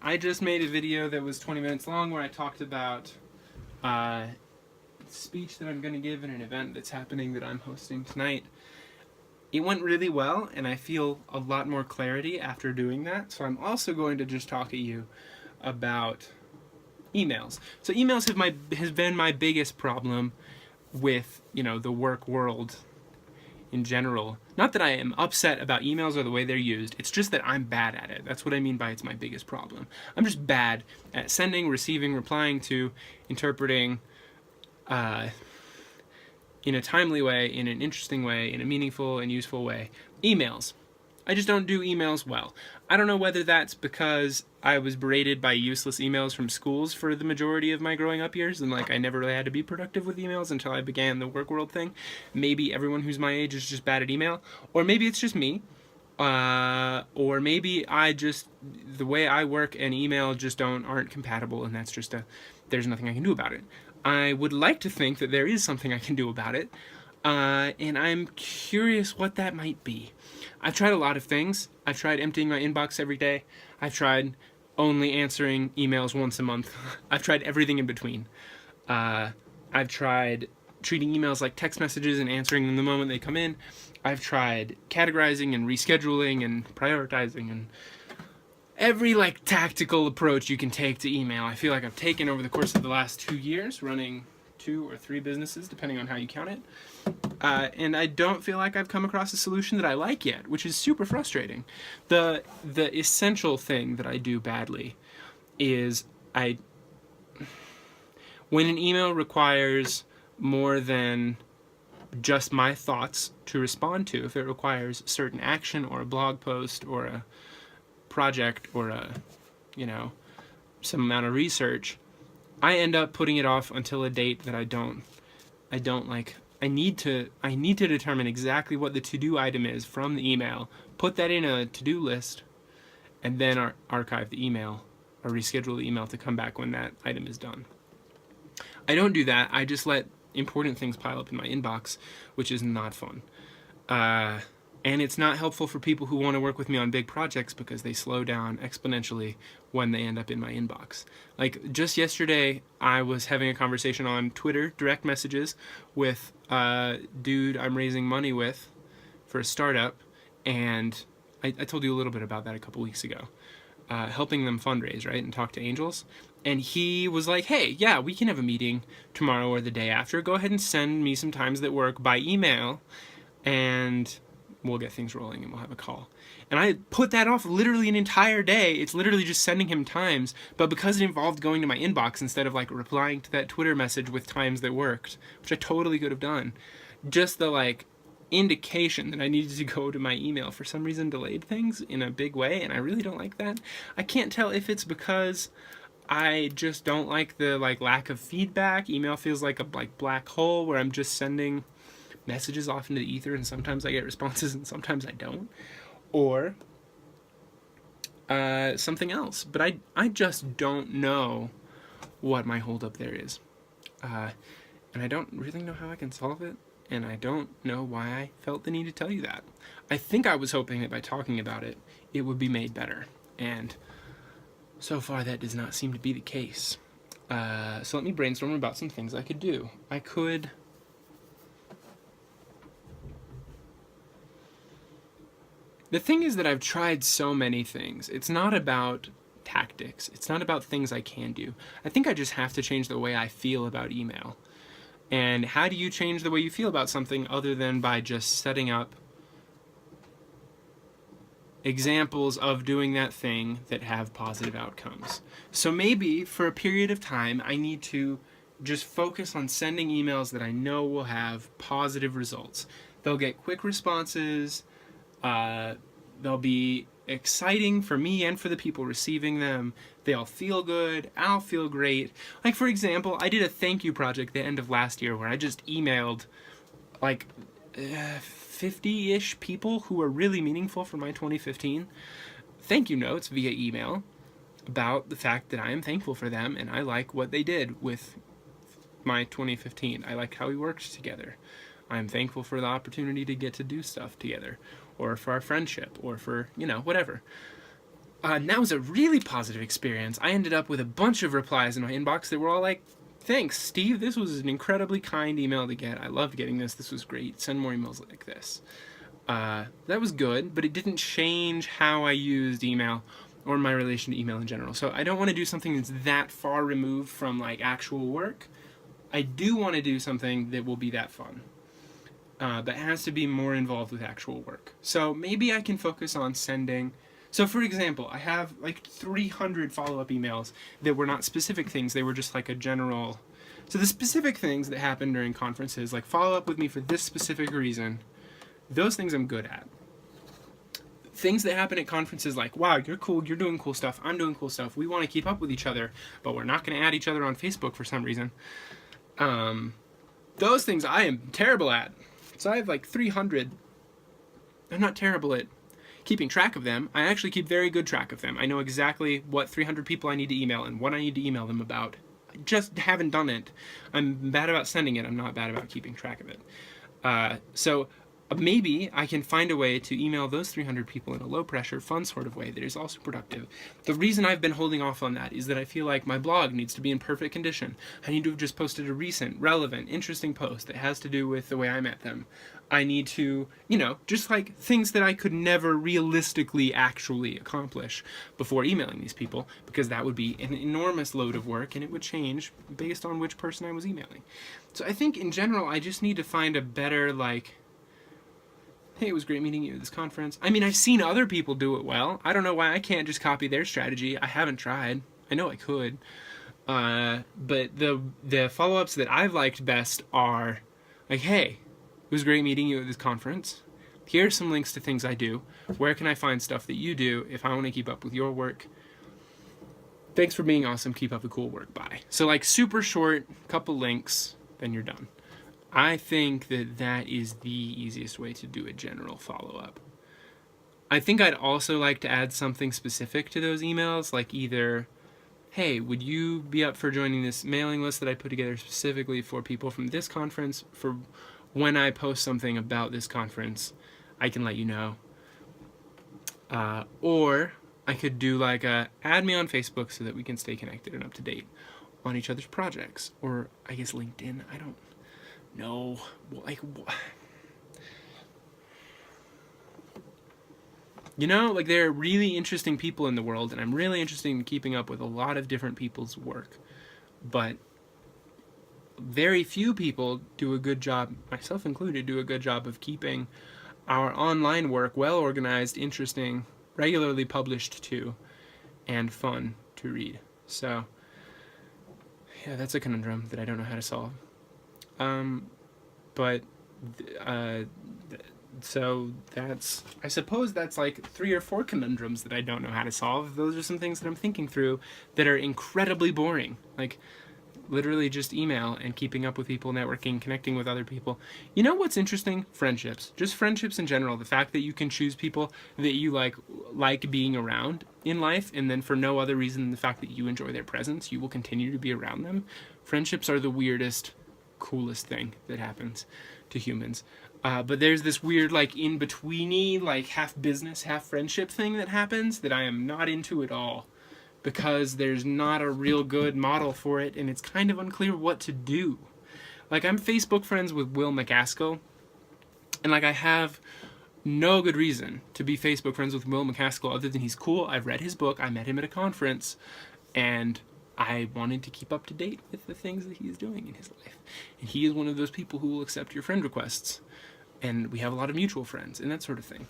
I just made a video that was 20 minutes long where I talked about a speech that I'm going to give in an event that's happening that I'm hosting tonight. It went really well, and I feel a lot more clarity after doing that. So I'm also going to just talk at you about emails. So emails has been my biggest problem with, the work world in general. Not that I am upset about emails or the way they're used, it's just that I'm bad at it. That's what I mean by it's my biggest problem. I'm just bad at sending, receiving, replying to, interpreting, in a timely way, in an interesting way, in a meaningful and useful way, emails. I just don't do emails well. I don't know whether that's because I was berated by useless emails from schools for the majority of my growing up years, and I never really had to be productive with emails until I began the work world thing. Maybe everyone who's my age is just bad at email, or maybe it's just me, or maybe the way I work and email just aren't compatible, and that's just there's nothing I can do about it. I would like to think that there is something I can do about it, and I'm curious what that might be. I've tried a lot of things. I've tried emptying my inbox every day. I've tried only answering emails once a month. I've tried everything in between. I've tried treating emails like text messages and answering them the moment they come in. I've tried categorizing and rescheduling and prioritizing and every tactical approach you can take to email. I feel like I've taken over the course of the last 2 years, running 2 or 3 businesses, depending on how you count it. And I don't feel like I've come across a solution that I like yet, which is super frustrating. The essential thing that I do badly is when an email requires more than just my thoughts to respond to, if it requires certain action or a blog post or a project or some amount of research, I end up putting it off until a date that I don't like. I need to determine exactly what the to-do item is from the email, put that in a to-do list, and then archive the email or reschedule the email to come back when that item is done. I don't do that. I just let important things pile up in my inbox, which is not fun. And it's not helpful for people who want to work with me on big projects because they slow down exponentially when they end up in my inbox. Just yesterday, I was having a conversation on Twitter, direct messages, with a dude I'm raising money with for a startup, and I told you a little bit about that a couple weeks ago, helping them fundraise, right, and talk to angels. And he was like, hey, yeah, we can have a meeting tomorrow or the day after. Go ahead and send me some times that work by email, and we'll get things rolling and we'll have a call. And I put that off literally an entire day. It's literally just sending him times, but because it involved going to my inbox instead of replying to that Twitter message with times that worked, which I totally could have done, just the indication that I needed to go to my email for some reason delayed things in a big way, and I really don't like that. I can't tell if it's because I just don't like the lack of feedback. Email feels like a black hole where I'm just sending messages off into the ether, and sometimes I get responses and sometimes I don't, or something else. But I just don't know what my holdup there is, and I don't really know how I can solve it, and I don't know why I felt the need to tell you that. I think I was hoping that by talking about it, it would be made better, and so far that does not seem to be the case. So let me brainstorm about some things I could do. The thing is that I've tried so many things. It's not about tactics. It's not about things I can do. I think I just have to change the way I feel about email. And how do you change the way you feel about something other than by just setting up examples of doing that thing that have positive outcomes? So maybe for a period of time, I need to just focus on sending emails that I know will have positive results. They'll get quick responses. They'll be exciting for me and for the people receiving them. They'll feel good. I'll feel great. For example, I did a thank you project the end of last year where I just emailed 50-ish people who were really meaningful for my 2015 thank you notes via email about the fact that I am thankful for them and I like what they did with my 2015. I liked how we worked together. I'm thankful for the opportunity to get to do stuff together, or for our friendship, or for, whatever. And that was a really positive experience. I ended up with a bunch of replies in my inbox that were all like, thanks, Steve. This was an incredibly kind email to get. I loved getting this. This was great. Send more emails like this. That was good, but it didn't change how I used email or my relation to email in general. So I don't want to do something that's that far removed from like actual work. I do want to do something that will be that fun. That has to be more involved with actual work. So maybe I can focus on sending. So for example, I have like 300 follow-up emails that were not specific things. They were just like a general. So the specific things that happen during conferences, like follow up with me for this specific reason, those things I'm good at. Things that happen at conferences like, wow, you're cool, you're doing cool stuff, I'm doing cool stuff, we want to keep up with each other, but we're not going to add each other on Facebook for some reason. Those things I am terrible at. So I have like 300. I'm not terrible at keeping track of them. I actually keep very good track of them. I know exactly what 300 people I need to email and what I need to email them about. I just haven't done it. I'm bad about sending it. I'm not bad about keeping track of it. So maybe I can find a way to email those 300 people in a low-pressure, fun sort of way that is also productive. The reason I've been holding off on that is that I feel like my blog needs to be in perfect condition. I need to have just posted a recent, relevant, interesting post that has to do with the way I met them. I need to, just like things that I could never realistically actually accomplish before emailing these people, because that would be an enormous load of work and it would change based on which person I was emailing. So I think in general, I just need to find a better, hey, it was great meeting you at this conference. I mean, I've seen other people do it well. I don't know why I can't just copy their strategy. I haven't tried. I know I could. But the follow-ups that I've liked best are like, hey, it was great meeting you at this conference. Here are some links to things I do. Where can I find stuff that you do if I want to keep up with your work? Thanks for being awesome. Keep up the cool work. Bye. So like super short, couple links, then you're done. I think that is the easiest way to do a general follow-up. I think I'd also like to add something specific to those emails, like either, hey, would you be up for joining this mailing list that I put together specifically for people from this conference? For when I post something about this conference, I can let you know. Or I could do like add me on Facebook so that we can stay connected and up to date on each other's projects. Or I guess LinkedIn, I don't know. There are really interesting people in the world, and I'm really interested in keeping up with a lot of different people's work. But very few people do a good job, myself included, do a good job of keeping our online work well organized, interesting, regularly published to, and fun to read. So, yeah, that's a conundrum that I don't know how to solve. So I suppose that's like 3 or 4 conundrums that I don't know how to solve. Those are some things that I'm thinking through that are incredibly boring. Like literally just email and keeping up with people, networking, connecting with other people. You know what's interesting? Friendships. Just friendships in general. The fact that you can choose people that you like being around in life, and then for no other reason than the fact that you enjoy their presence, you will continue to be around them. Friendships are the weirdest, coolest thing that happens to humans. But there's this weird in-betweeny, half business, half friendship thing that happens that I am not into at all, because there's not a real good model for it, and it's kind of unclear what to do. I'm Facebook friends with Will McCaskill, and I have no good reason to be Facebook friends with Will McCaskill other than he's cool. I've read his book. I met him at a conference, and I wanted to keep up to date with the things that he's doing in his life. And he is one of those people who will accept your friend requests. And we have a lot of mutual friends and that sort of thing.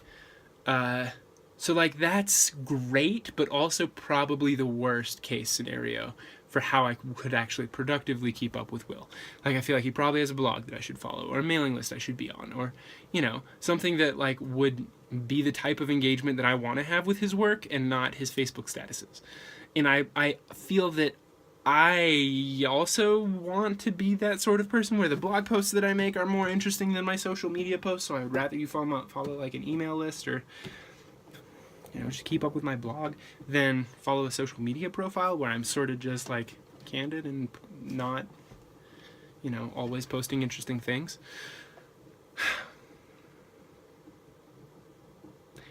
So that's great, but also probably the worst case scenario for how I could actually productively keep up with Will. I feel like he probably has a blog that I should follow, or a mailing list I should be on, or, something that would be the type of engagement that I want to have with his work and not his Facebook statuses. And I feel that I also want to be that sort of person where the blog posts that I make are more interesting than my social media posts, so I would rather you follow an email list or just keep up with my blog than follow a social media profile where I'm sort of just candid and not always posting interesting things.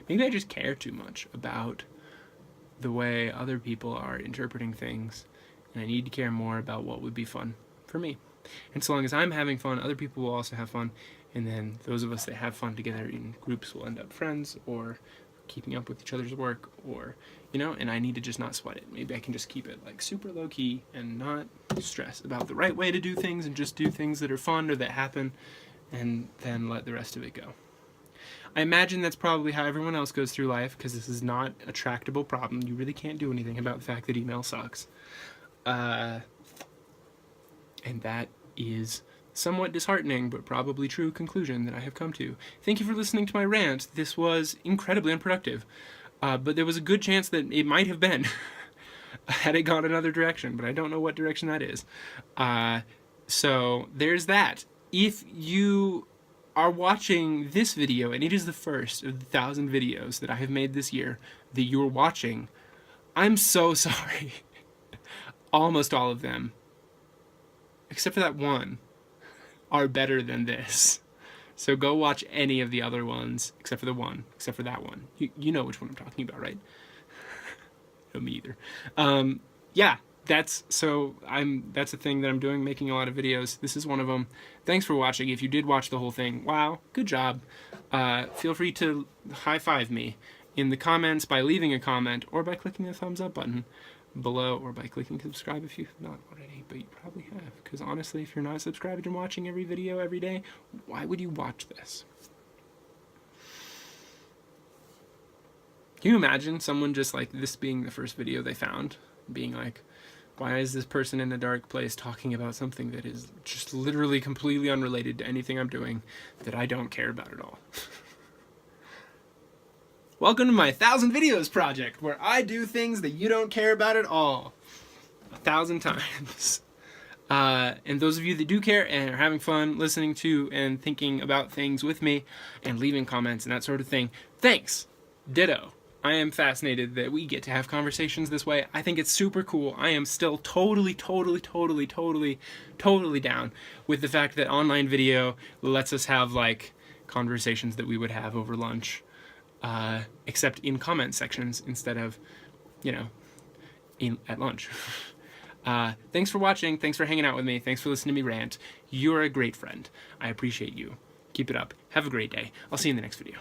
Maybe I just care too much about the way other people are interpreting things, and I need to care more about what would be fun for me. And so long as I'm having fun, other people will also have fun, and then those of us that have fun together in groups will end up friends, or keeping up with each other's work, or, you know, and I need to just not sweat it. Maybe I can just keep it like super low key and not stress about the right way to do things, and just do things that are fun or that happen, and then let the rest of it go. I imagine that's probably how everyone else goes through life, because this is not a tractable problem. You really can't do anything about the fact that email sucks. And that is somewhat disheartening, but probably true conclusion that I have come to. Thank you for listening to my rant. This was incredibly unproductive. But there was a good chance that it might have been had it gone another direction, but I don't know what direction that is. So there's that. If you are watching this video, and it is the first of the 1,000 videos that I have made this year that you're watching, I'm so sorry. Almost all of them, except for that one, are better than this. So go watch any of the other ones, except for the one, except for that one. You know which one I'm talking about, right? No, me either. Yeah, that's a thing that I'm doing, making a lot of videos. This is one of them. Thanks for watching. If you did watch the whole thing, wow, good job. Feel free to high five me in the comments by leaving a comment, or by clicking the thumbs up button below, or by clicking subscribe if you've not already, but you probably have, because honestly, if you're not subscribed and watching every video every day, why would you watch this? Can you imagine someone just like this being the first video they found, being like, why is this person in a dark place talking about something that is just literally completely unrelated to anything I'm doing that I don't care about at all? Welcome to my 1,000 videos project, where I do things that you don't care about at all. 1,000 times. And those of you that do care and are having fun listening to and thinking about things with me and leaving comments and that sort of thing, thanks. Ditto. I am fascinated that we get to have conversations this way. I think it's super cool. I am still totally down with the fact that online video lets us have like conversations that we would have over lunch. Except in comment sections instead of, you know, at lunch. Thanks for watching. Thanks for hanging out with me. Thanks for listening to me rant. You're a great friend. I appreciate you. Keep it up. Have a great day. I'll see you in the next video.